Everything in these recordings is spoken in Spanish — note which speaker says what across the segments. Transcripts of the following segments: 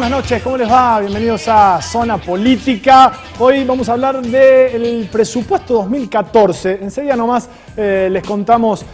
Speaker 1: buenas noches, ¿cómo les va? Bienvenidos a Zona Política. Hoy vamos a hablar del presupuesto 2014. Enseguida nomás les contamos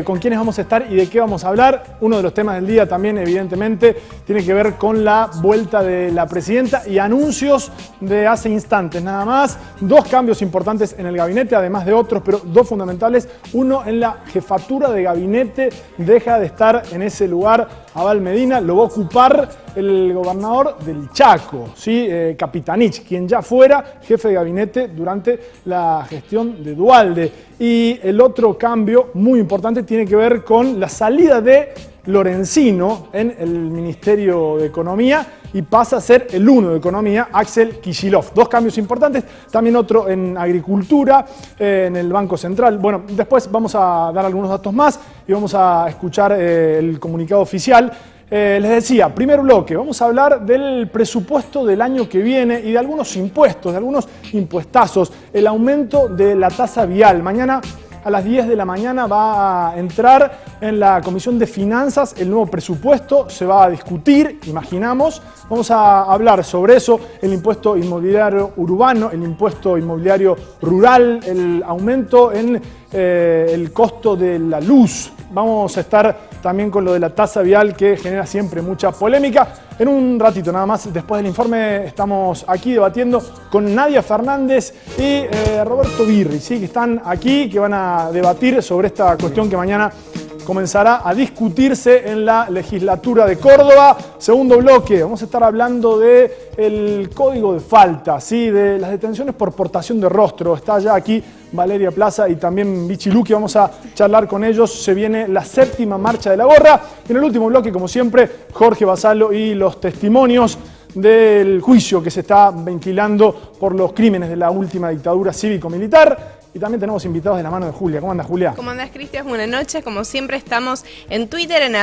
Speaker 1: con quiénes vamos a estar y de qué vamos a hablar. Uno de los temas del día también, evidentemente, tiene que ver con la vuelta de la presidenta y anuncios de hace instantes nada más. Dos cambios importantes en el gabinete, además de otros, pero dos fundamentales. Uno en la jefatura de gabinete, deja de estar en ese lugar Abal Medina, lo va a ocupar el gobernador del Chaco, ¿sí? Capitanich, quien ya fuera jefe de gabinete durante la gestión de Duhalde. Y el otro cambio muy importante tiene que ver con la salida de Lorenzino en el Ministerio de Economía y pasa a ser el uno de Economía, Axel Kicillof. Dos cambios importantes, también otro en Agricultura, en el Banco Central. Bueno, después vamos a dar algunos datos más y vamos a escuchar el comunicado oficial. Les decía, primer bloque, vamos a hablar del presupuesto del año que viene y de algunos impuestos, de algunos impuestazos, el aumento de la tasa vial. Mañana a las 10 de la mañana va a entrar en la Comisión de Finanzas el nuevo presupuesto, se va a discutir, imaginamos. Vamos a hablar sobre eso, el impuesto inmobiliario urbano, el impuesto inmobiliario rural, el aumento en el costo de la luz. Vamos a estar también con lo de la tasa vial que genera siempre mucha polémica. En un ratito nada más, después del informe, estamos aquí debatiendo con Nadia Fernández y Roberto Birri, ¿sí? Que están aquí, que van a debatir sobre esta cuestión que mañana comenzará a discutirse en la legislatura de Córdoba. Segundo bloque, vamos a estar hablando del código de falta, ¿sí? De las detenciones por portación de rostro. Está ya aquí Valeria Plaza y también Vichy Luque, vamos a charlar con ellos. Se viene la 7ª marcha de la gorra. Y en el último bloque, como siempre, Jorge Basalo y los testimonios del juicio que se está ventilando por los crímenes de la última dictadura cívico-militar. Y también tenemos invitados de la mano de Julia. ¿Cómo andas, Julia?
Speaker 2: ¿Cómo andas, Cristian? Buenas noches. Como siempre estamos en Twitter, en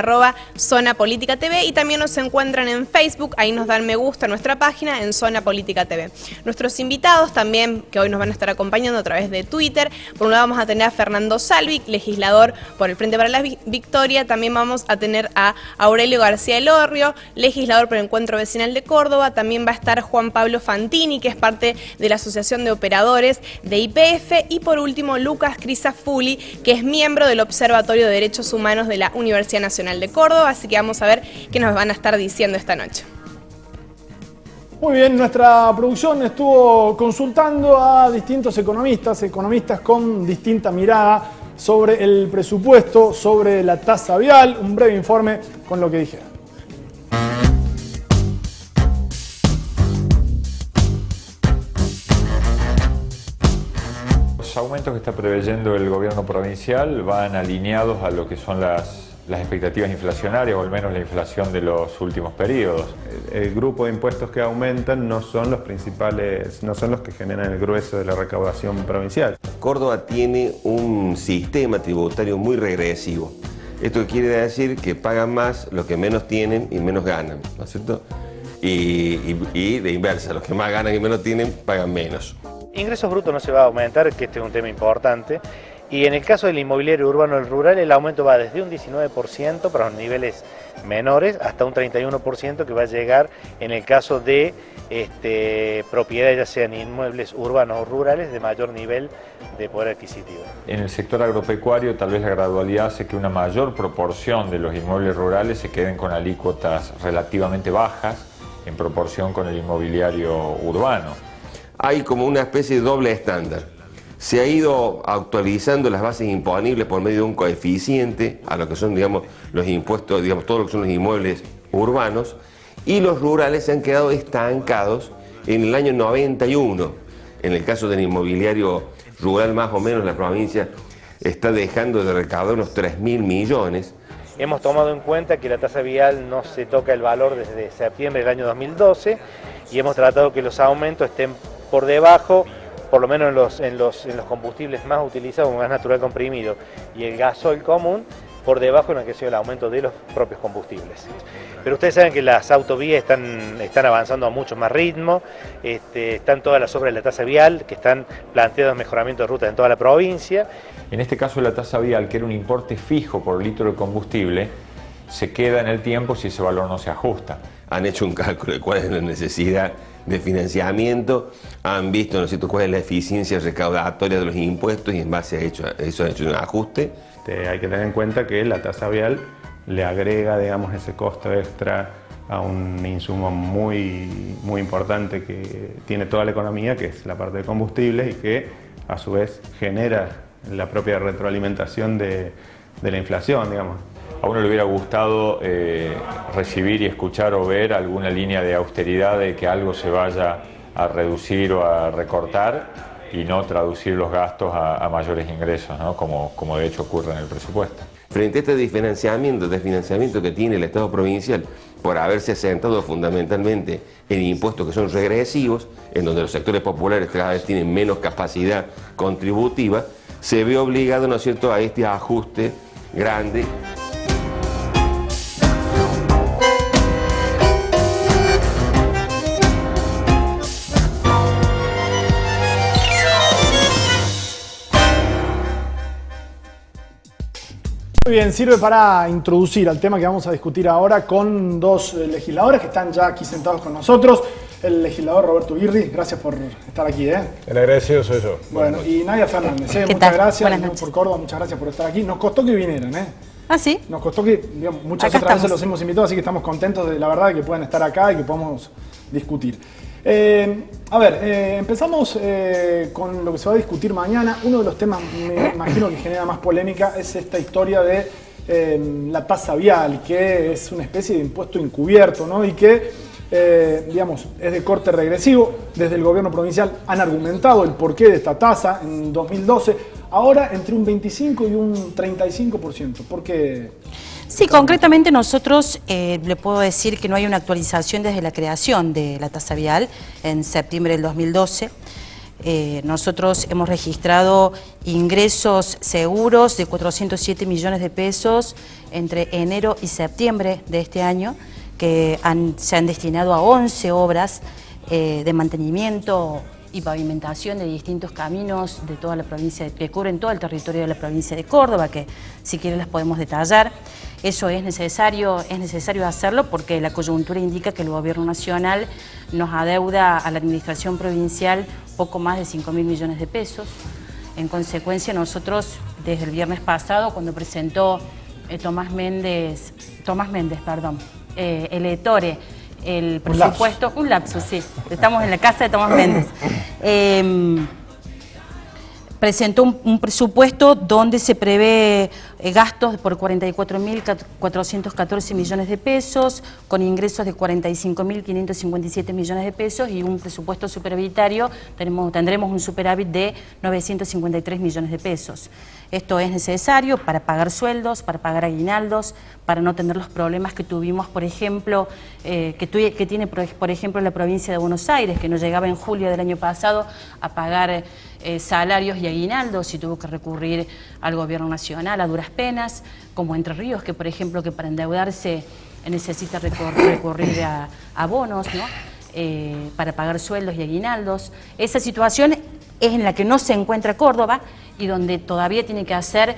Speaker 2: @ZonaPolíticaTV y también nos encuentran en Facebook. Ahí nos dan me gusta a nuestra página en Zona Política TV. Nuestros invitados también, que hoy nos van a estar acompañando a través de Twitter. Por un lado vamos a tener a Fernando Salvik, legislador por el Frente para la Victoria. También vamos a tener a Aurelio García Elorrio, legislador por el Encuentro Vecinal de Córdoba. También va a estar Juan Pablo Fantini, que es parte de la Asociación de Operadores de YPF. Y por último, Lucas Crisafulli, que es miembro del Observatorio de Derechos Humanos de la Universidad Nacional de Córdoba. Así que vamos a ver qué nos van a estar diciendo esta noche.
Speaker 1: Muy bien, nuestra producción estuvo consultando a distintos economistas con distinta mirada sobre el presupuesto, sobre la tasa vial. Un breve informe con lo que dijeron.
Speaker 3: Los aumentos que está preveyendo el gobierno provincial van alineados a lo que son las expectativas inflacionarias, o al menos la inflación de los últimos periodos.
Speaker 4: El grupo de impuestos que aumentan no son los principales, no son los que generan el grueso de la recaudación provincial.
Speaker 5: Córdoba tiene un sistema tributario muy regresivo. Esto quiere decir que pagan más los que menos tienen y menos ganan, ¿no es cierto? Y de inversa, los que más ganan y menos tienen pagan menos.
Speaker 6: Ingresos brutos no se va a aumentar, que este es un tema importante. Y en el caso del inmobiliario urbano y rural, el aumento va desde un 19% para los niveles menores hasta un 31% que va a llegar en el caso de propiedades, ya sean inmuebles urbanos o rurales, de mayor nivel de poder adquisitivo.
Speaker 3: En el sector agropecuario, tal vez la gradualidad hace que una mayor proporción de los inmuebles rurales se queden con alícuotas relativamente bajas en proporción con el inmobiliario urbano.
Speaker 5: Hay como una especie de doble estándar. Se ha ido actualizando las bases imponibles por medio de un coeficiente a lo que son, digamos, los impuestos, digamos, todo lo que son los inmuebles urbanos, y los rurales se han quedado estancados en el año 91. En el caso del inmobiliario rural, más o menos, la provincia está dejando de recaudar unos 3.000 millones.
Speaker 6: Hemos tomado en cuenta que la tasa vial no se toca el valor desde septiembre del año 2012 y hemos tratado que los aumentos estén por debajo, por lo menos en los combustibles más utilizados, como gas natural comprimido y el gasoil común, por debajo en lo que ha sido el aumento de los propios combustibles. Pero ustedes saben que las autovías están avanzando a mucho más ritmo, están todas las obras de la tasa vial, que están planteados mejoramientos de rutas en toda la provincia.
Speaker 3: En este caso la tasa vial, que era un importe fijo por litro de combustible, se queda en el tiempo si ese valor no se ajusta.
Speaker 5: Han hecho un cálculo de cuál es la necesidad de financiamiento, han visto, ¿no es cierto?, cuál es la eficiencia recaudatoria de los impuestos y en base a eso han hecho un ajuste.
Speaker 4: Hay que tener en cuenta que la tasa vial le agrega, digamos, ese costo extra a un insumo muy importante que tiene toda la economía, que es la parte de combustibles, y que a su vez genera la propia retroalimentación de la inflación, digamos.
Speaker 3: ¿A uno le hubiera gustado recibir y escuchar o ver alguna línea de austeridad, de que algo se vaya a reducir o a recortar y no traducir los gastos a mayores ingresos, ¿no? como de hecho ocurre en el presupuesto?
Speaker 5: Frente a este desfinanciamiento que tiene el Estado provincial por haberse asentado fundamentalmente en impuestos que son regresivos, en donde los sectores populares cada vez tienen menos capacidad contributiva, se ve obligado, ¿no es cierto?, a este ajuste grande.
Speaker 1: Muy bien, sirve para introducir al tema que vamos a discutir ahora con dos legisladores que están ya aquí sentados con nosotros. El legislador Roberto Guirri, gracias por estar aquí.
Speaker 7: El agradecido soy yo.
Speaker 1: Bueno, y Nadia Fernández, muchas gracias por Córdoba, muchas gracias por estar aquí. Nos costó que vinieran,
Speaker 8: ¿Ah, sí?
Speaker 1: Nos costó que, digamos, muchas otras veces los hemos invitado, así que estamos contentos de la verdad de que puedan estar acá y que podamos discutir. Empezamos con lo que se va a discutir mañana. Uno de los temas, me imagino, que genera más polémica es esta historia de la tasa vial, que es una especie de impuesto encubierto, ¿no? Y que, digamos, es de corte regresivo. Desde el gobierno provincial han argumentado el porqué de esta tasa en 2012. Ahora entre un 25 y un 35%. ¿Por qué?
Speaker 8: Sí, concretamente nosotros le puedo decir que no hay una actualización desde la creación de la tasa vial en septiembre del 2012. Nosotros hemos registrado ingresos seguros de 407 millones de pesos entre enero y septiembre de este año, que se han destinado a 11 obras de mantenimiento y pavimentación de distintos caminos de toda la provincia, que cubren todo el territorio de la provincia de Córdoba, que si quieren las podemos detallar. Eso es necesario hacerlo porque la coyuntura indica que el gobierno nacional nos adeuda a la administración provincial poco más de 5.000 millones de pesos. En consecuencia, nosotros desde el viernes pasado, cuando presentó Tomás Méndez, el Ettore, el presupuesto, un lapsus, sí, estamos en la casa de Tomás Méndez, presentó un presupuesto donde se prevé gastos por 44.414 millones de pesos, con ingresos de 45.557 millones de pesos y un presupuesto superavitario, tendremos un superávit de 953 millones de pesos. Esto es necesario para pagar sueldos, para pagar aguinaldos, para no tener los problemas que tuvimos, por ejemplo, que tiene, por ejemplo, la provincia de Buenos Aires, que no llegaba en julio del año pasado a pagar salarios y aguinaldos y tuvo que recurrir al gobierno nacional a duras penas, como Entre Ríos, que por ejemplo que para endeudarse necesita recurrir a bonos, ¿no? Para pagar sueldos y aguinaldos. Esa situación es en la que no se encuentra Córdoba y donde todavía tiene que hacer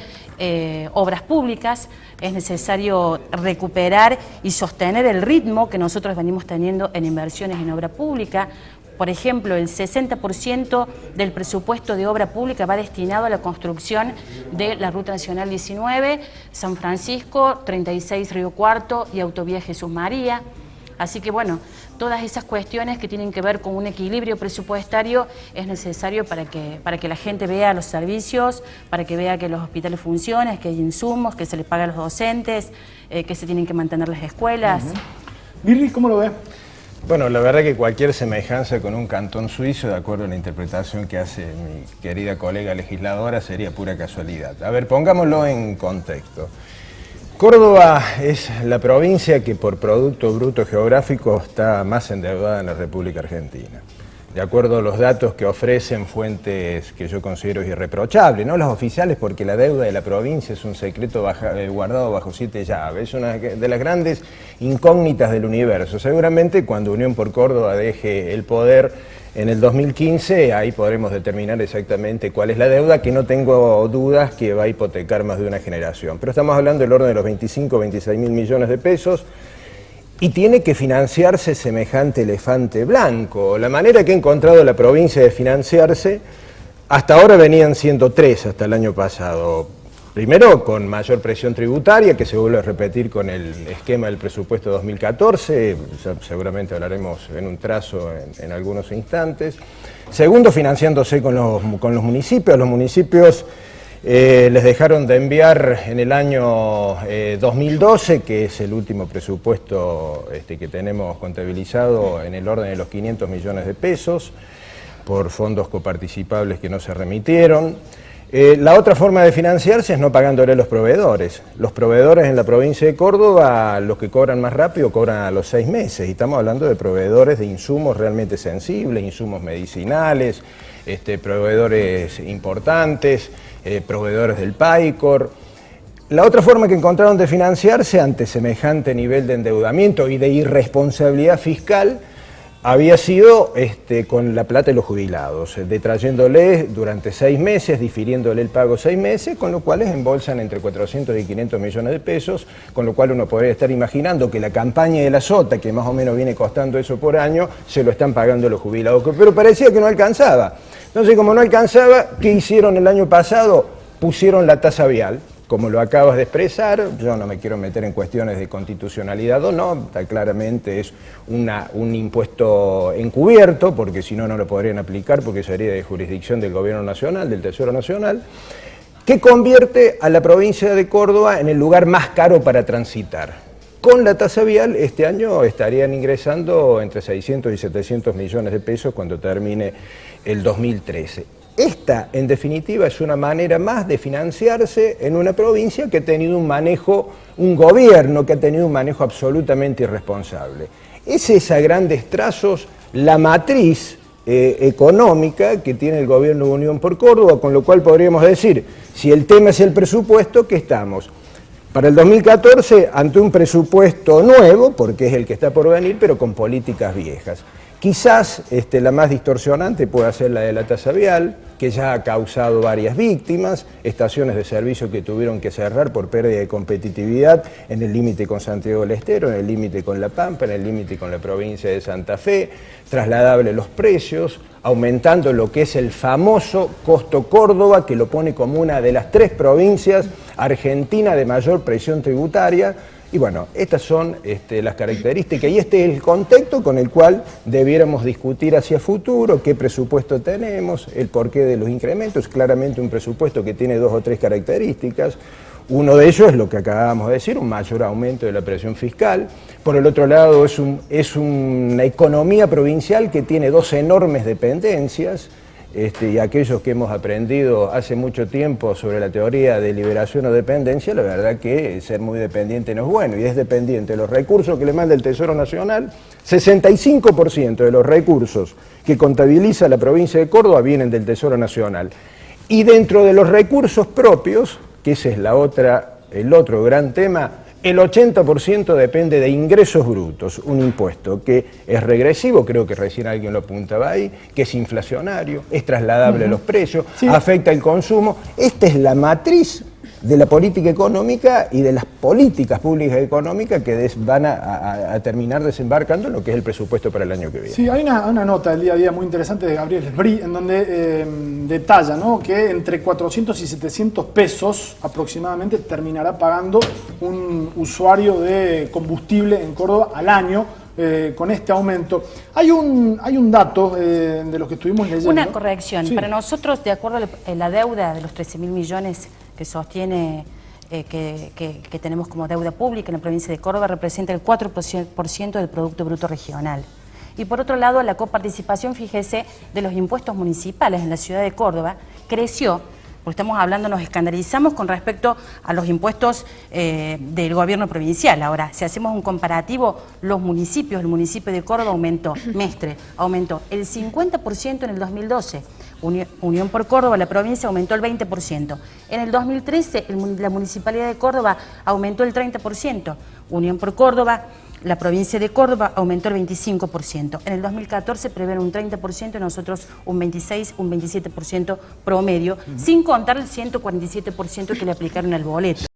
Speaker 8: obras públicas. Es necesario recuperar y sostener el ritmo que nosotros venimos teniendo en inversiones en obra pública. Por ejemplo, el 60% del presupuesto de obra pública va destinado a la construcción de la Ruta Nacional 19, San Francisco, 36 Río Cuarto y Autovía Jesús María. Así que bueno, todas esas cuestiones que tienen que ver con un equilibrio presupuestario es necesario para que la gente vea los servicios, para que vea que los hospitales funcionan, que hay insumos, que se les paga a los docentes, que se tienen que mantener las escuelas.
Speaker 1: Guirri, ¿cómo lo ve?
Speaker 7: Bueno, la verdad que cualquier semejanza con un cantón suizo, de acuerdo a la interpretación que hace mi querida colega legisladora, sería pura casualidad. A ver, pongámoslo en contexto. Córdoba es la provincia que por Producto Bruto Geográfico está más endeudada en la República Argentina. de acuerdo a los datos que ofrecen fuentes que yo considero irreprochables, no las oficiales, porque la deuda de la provincia es un secreto guardado bajo 7 llaves, es una de las grandes incógnitas del universo. Seguramente cuando Unión por Córdoba deje el poder en el 2015, ahí podremos determinar exactamente cuál es la deuda, que no tengo dudas que va a hipotecar más de una generación. Pero estamos hablando del orden de los 25 o 26 mil millones de pesos, y tiene que financiarse semejante elefante blanco. La manera que ha encontrado la provincia de financiarse, hasta ahora venían siendo 3 hasta el año pasado. Primero, con mayor presión tributaria, que se vuelve a repetir con el esquema del presupuesto 2014, seguramente hablaremos en un trazo en algunos instantes. Segundo, financiándose con los municipios. Los municipios les dejaron de enviar en el año 2012, que es el último presupuesto que tenemos contabilizado, en el orden de los 500 millones de pesos, por fondos coparticipables que no se remitieron. La otra forma de financiarse es no pagándole a los proveedores. Los proveedores en la provincia de Córdoba, los que cobran más rápido, cobran a los 6 meses. Y estamos hablando de proveedores de insumos realmente sensibles, insumos medicinales, proveedores importantes, proveedores del PAICOR. La otra forma que encontraron de financiarse ante semejante nivel de endeudamiento y de irresponsabilidad fiscal había sido con la plata de los jubilados, detrayéndoles durante 6 meses, difiriéndole el pago 6 meses, con lo cual embolsan entre 400 y 500 millones de pesos, con lo cual uno podría estar imaginando que la campaña de la Sota, que más o menos viene costando eso por año, se lo están pagando los jubilados, pero parecía que no alcanzaba. Entonces, como no alcanzaba, ¿qué hicieron el año pasado? Pusieron la tasa vial. Como lo acabas de expresar, yo no me quiero meter en cuestiones de constitucionalidad o no, claramente es un impuesto encubierto, porque si no, no lo podrían aplicar, porque sería de jurisdicción del Gobierno Nacional, del Tesoro Nacional, que convierte a la provincia de Córdoba en el lugar más caro para transitar. Con la tasa vial, este año estarían ingresando entre 600 y 700 millones de pesos cuando termine el 2013. Esta, en definitiva, es una manera más de financiarse en una provincia que ha tenido un gobierno que ha tenido un manejo absolutamente irresponsable. Es a grandes trazos la matriz económica que tiene el gobierno de Unión por Córdoba, con lo cual podríamos decir, si el tema es el presupuesto, ¿qué estamos? Para el 2014, ante un presupuesto nuevo, porque es el que está por venir, pero con políticas viejas. Quizás la más distorsionante pueda ser la de la tasa vial, que ya ha causado varias víctimas, estaciones de servicio que tuvieron que cerrar por pérdida de competitividad en el límite con Santiago del Estero, en el límite con La Pampa, en el límite con la provincia de Santa Fe, trasladable los precios, aumentando lo que es el famoso costo Córdoba, que lo pone como una de las 3 provincias argentinas de mayor presión tributaria. Y bueno, estas son las características y este es el contexto con el cual debiéramos discutir hacia futuro, qué presupuesto tenemos, el porqué de los incrementos. Claramente un presupuesto que tiene 2 o 3 características. Uno de ellos es lo que acabamos de decir, un mayor aumento de la presión fiscal. Por el otro lado, es una economía provincial que tiene 2 enormes dependencias. Y aquellos que hemos aprendido hace mucho tiempo sobre la teoría de liberación o dependencia, la verdad que ser muy dependiente no es bueno, y es dependiente de los recursos que le manda el Tesoro Nacional. 65% de los recursos que contabiliza la provincia de Córdoba vienen del Tesoro Nacional. Y dentro de los recursos propios, que ese es el otro gran tema, el 80% depende de ingresos brutos, un impuesto que es regresivo, creo que recién alguien lo apuntaba ahí, que es inflacionario, es trasladable a los precios, afecta el consumo. Esta es la matriz de la política económica y de las políticas públicas económicas que van a terminar desembarcando en lo que es el presupuesto para el año que viene.
Speaker 1: Sí, hay una nota del día a día muy interesante de Gabriel Esbrí, en donde detalla, ¿no?, que entre 400 y 700 pesos aproximadamente terminará pagando un usuario de combustible en Córdoba al año. Con este aumento. Hay un dato de los que estuvimos leyendo.
Speaker 8: Una corrección.
Speaker 1: Sí.
Speaker 8: Para nosotros, de acuerdo a la deuda de los 13.000 millones que sostiene que tenemos como deuda pública en la provincia de Córdoba, representa el 4% del Producto Bruto Regional. Y por otro lado, la coparticipación, fíjese, de los impuestos municipales en la ciudad de Córdoba creció porque estamos hablando, nos escandalizamos con respecto a los impuestos del gobierno provincial. Ahora, si hacemos un comparativo, los municipios, el municipio de Córdoba aumentó, Mestre, aumentó el 50% en el 2012. Unión por Córdoba, la provincia, aumentó el 20%. En el 2013, la Municipalidad de Córdoba aumentó el 30%. Unión por Córdoba, la provincia de Córdoba, aumentó el 25%. En el 2014 prevén un 30% y nosotros un 26, un 27% promedio, sin contar el 147% que le aplicaron al boleto.